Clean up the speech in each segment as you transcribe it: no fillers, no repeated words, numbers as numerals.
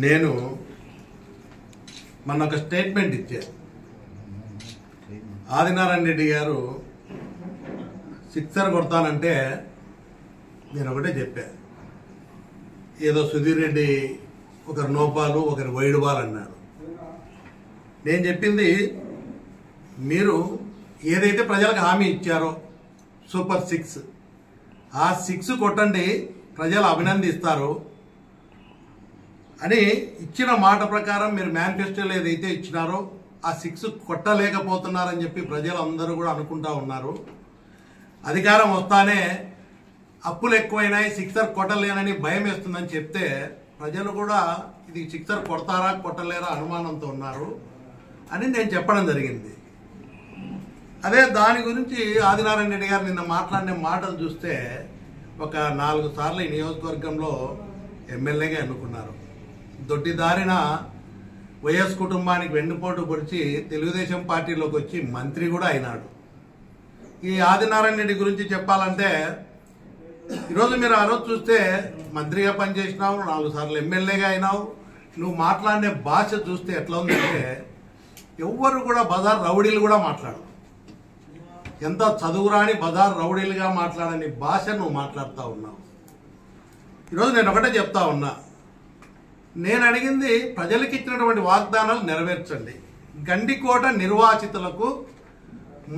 నేను మొన్న ఒక స్టేట్మెంట్ ఇచ్చాను. ఆదినారాయణ రెడ్డి గారు సిక్సర్ కొడతానంటే నేను ఒకటే చెప్పా. ఏదో సుధీర్ రెడ్డి ఒకరు నోపాలు ఒకరు వైడ్ బాల్ అన్నారు. నేను చెప్పింది మీరు ఏదైతే ప్రజలకు హామీ ఇచ్చారో సూపర్ 6 ఆ 6 కొట్టండి, ప్రజలు అభినందిస్తారు అని ఇచ్చిన మాట ప్రకారం మీరు మేనిఫెస్టోలో ఏదైతే ఇచ్చినారో ఆ 6 కొట్టలేకపోతున్నారని చెప్పి ప్రజలందరూ కూడా అనుకుంటా ఉన్నారు. అధికారం వస్తానే అప్పులు ఎక్కువైనాయి, సిక్సర్ కొట్టలేనని భయం వేస్తుందని చెప్తే ప్రజలు కూడా ఇది సిక్సర్ కొడతారా కొట్టలేరా అనుమానంతో ఉన్నారు అని నేను చెప్పడం జరిగింది. అదే దాని గురించి ఆదినారాయణ రెడ్డి గారు నిన్న మాట్లాడిన మాటలు చూస్తే ఒక 4 సార్లు ఈ నియోజకవర్గంలో ఎమ్మెల్యేగా ఎన్నుకున్నారు. దొడ్డిదారిన వైఎస్ కుటుంబానికి వెన్నుపోటు పొడిచి తెలుగుదేశం పార్టీలోకి వచ్చి మంత్రి కూడా అయినాడు. ఈ ఆదినారాయణ రెడ్డి గురించి చెప్పాలంటే ఈరోజు మీరు ఆ రోజు చూస్తే మంత్రిగా పనిచేసినావు, 4 సార్లు ఎమ్మెల్యేగా అయినావు. నువ్వు మాట్లాడే భాష చూస్తే ఎట్లా ఉందంటే ఎవ్వరు కూడా బజార్ రౌడీలు కూడా మాట్లాడు, ఎంత చదువురాని బజార్ రౌడీలుగా మాట్లాడని భాష నువ్వు మాట్లాడుతూ ఉన్నావు. ఈరోజు నేను ఒకటే చెప్తా ఉన్నా, నేను అడిగింది ప్రజలకు ఇచ్చినటువంటి వాగ్దానాలు నెరవేర్చండి. గండికోట నిర్వాసితులకు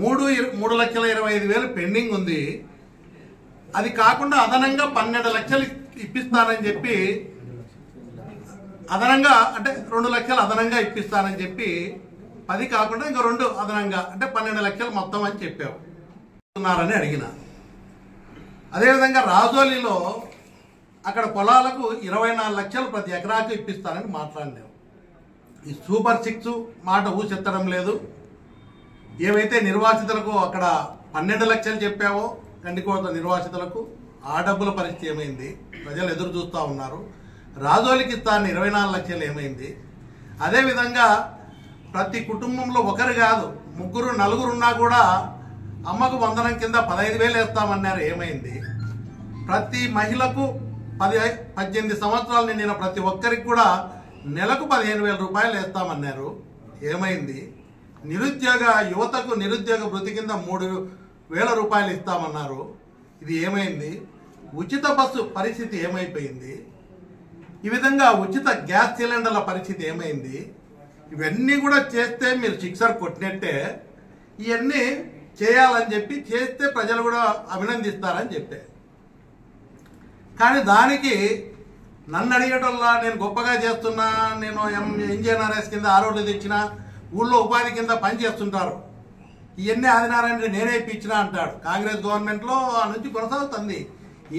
3,25,000 పెండింగ్ ఉంది. అది కాకుండా అదనంగా 12 లక్షలు ఇప్పిస్తానని చెప్పి అదనంగా అంటే 2 లక్షలు అదనంగా ఇప్పిస్తానని చెప్పి 10 కాకుండా ఇంకా 2 అదనంగా అంటే 12 లక్షలు మొత్తం అని చెప్పావు ఉన్నారని అడిగిన. అదేవిధంగా రాజోలిలో అక్కడ పొలాలకు 24 లక్షలు ప్రతి ఎకరాకు ఇప్పిస్తానని మాట్లాడినావు. ఈ సూపర్ 6 మాట ఊసెత్తడం లేదు. ఏవైతే నిర్వాసితులకు అక్కడ 12 లక్షలు చెప్పావో గండికోట నిర్వాసితులకు ఆ డబ్బుల పరిస్థితి ఏమైంది? ప్రజలు ఎదురు చూస్తూ ఉన్నారు. రాజోలికి ఇస్తాను 24 లక్షలు ఏమైంది? అదేవిధంగా ప్రతి కుటుంబంలో ఒకరు కాదు 3, 4 ఉన్నా కూడా అమ్మకు వందనం కింద 15,000 వేస్తామన్నారు, ఏమైంది? ప్రతి మహిళకు 18 సంవత్సరాలు నిండిన ప్రతి ఒక్కరికి కూడా నెలకు 15,000 రూపాయలు వేస్తామన్నారు, ఏమైంది? నిరుద్యోగ యువతకు నిరుద్యోగ వృత్తి కింద 3,000 రూపాయలు ఇస్తామన్నారు, ఇది ఏమైంది? ఉచిత బస్సు పరిస్థితి ఏమైపోయింది? ఈ విధంగా ఉచిత గ్యాస్ సిలిండర్ల పరిస్థితి ఏమైంది? ఇవన్నీ కూడా చేస్తే మీరు సిక్సర్ కొట్టినట్టే. ఇవన్నీ చేయాలని చెప్పి చేస్తే ప్రజలు కూడా అభినందిస్తారని చెప్పే. కానీ దానికి నన్ను అడిగేటల్లా నేను గొప్పగా చేస్తున్నా, నేను ఎన్జీఎన్ఆర్ఎస్ కింద 6 రోడ్లు తెచ్చిన, ఊళ్ళో ఉపాధి కింద పని చేస్తుంటారు, ఇవన్నీ ఆదినారాయణ రెడ్డి నేనే ఇప్పించినా అంటాడు. కాంగ్రెస్ గవర్నమెంట్లో ఆ నుంచి కొనసాగుతుంది.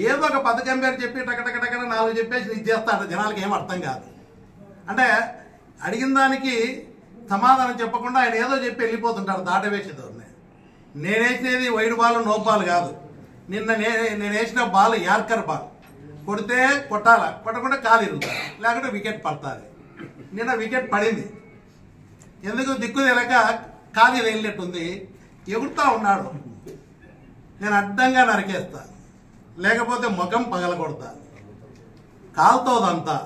ఏదో ఒక పథకం పేరు చెప్పి టకటకటక 4 చెప్పేసి ఇది చేస్తాడు. జనాలకి ఏం అర్థం కాదు. అంటే అడిగిన దానికి సమాధానం చెప్పకుండా ఆయన ఏదో చెప్పి వెళ్ళిపోతుంటారు దాటవేసేదో. నేను వేసినది వైడ్ బాల్ నో బాల్ కాదు. నిన్న నేను వేసిన బాల్ యార్కర్ బాల్. కొడితే కొట్టాల, కొట్టకుండా కాలు ఇరుగుతారు, లేకుంటే వికెట్ పడుతుంది. నిన్న వికెట్ పడింది. ఎందుకు దిక్కు తెలక కాలు వెళ్ళినట్టుంది, ఎగురుతా ఉన్నాడు. నేను అడ్డంగా నరికేస్తా, లేకపోతే ముఖం పగల కొడతా, కాలుతోదంతా.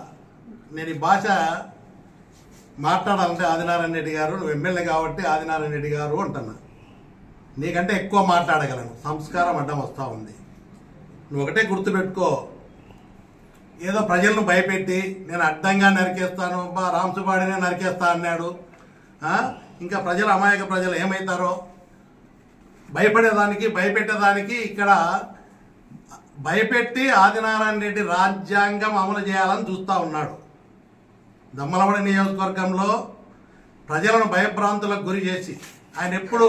నేను ఈ భాష మాట్లాడాలంటే ఆదినారాయణ రెడ్డి గారు, నువ్వు ఎమ్మెల్యే కాబట్టి ఆదినారాయణ రెడ్డి గారు అంటున్నా. నీకంటే ఎక్కువ మాట్లాడగలను, సంస్కారం అడ్డం వస్తూ ఉంది. నువ్వు ఒకటే గుర్తుపెట్టుకో, ఏదో ప్రజలను భయపెట్టి నేను అడ్డంగా నరికేస్తాను, రాంసుబాడినే నరికేస్తా అన్నాడు. ఇంకా ప్రజలు అమాయక ప్రజలు ఏమవుతారో భయపెట్టేదానికి ఇక్కడ భయపెట్టి ఆదినారాయణ రెడ్డి రాజ్యాంగం అమలు చేయాలని చూస్తూ ఉన్నాడు. దమ్మలమడి నియోజకవర్గంలో ప్రజలను భయభ్రాంతులకు గురి చేసి ఆయన ఎప్పుడు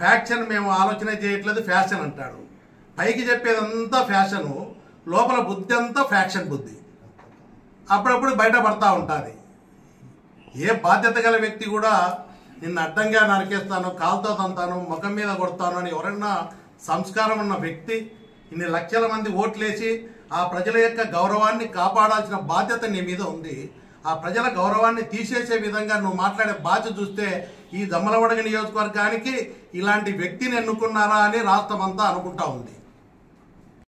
ఫ్యాక్షన్ మేము ఆలోచన చేయట్లేదు ఫ్యాషన్ అంటాడు. పైకి చెప్పేదంతా ఫ్యాషను, లోపల బుద్ధి అంతా ఫ్యాక్షన్ బుద్ధి. అప్పుడప్పుడు బయటపడతా ఉంటుంది. ఏ బాధ్యత గల వ్యక్తి కూడా నిన్ను అడ్డంగా నరికేస్తాను, కాలుతో తంతాను, ముఖం మీద కొడతాను అని ఎవరన్నా సంస్కారం ఉన్న వ్యక్తి ఇన్ని లక్షల మంది ఓట్లేసి ఆ ప్రజల యొక్క గౌరవాన్ని కాపాడాల్సిన బాధ్యత నీ మీద ఉంది. ఆ ప్రజల గౌరవాన్ని తీసేసే విధంగా నువ్వు మాట్లాడే బాధ్యత చూస్తే ఈ దమ్మలమడుగు నియోజకవర్గానికి ఇలాంటి వ్యక్తిని ఎన్నుకున్నారా అని రాష్ట్రం అంతా అనుకుంటా ఉంది.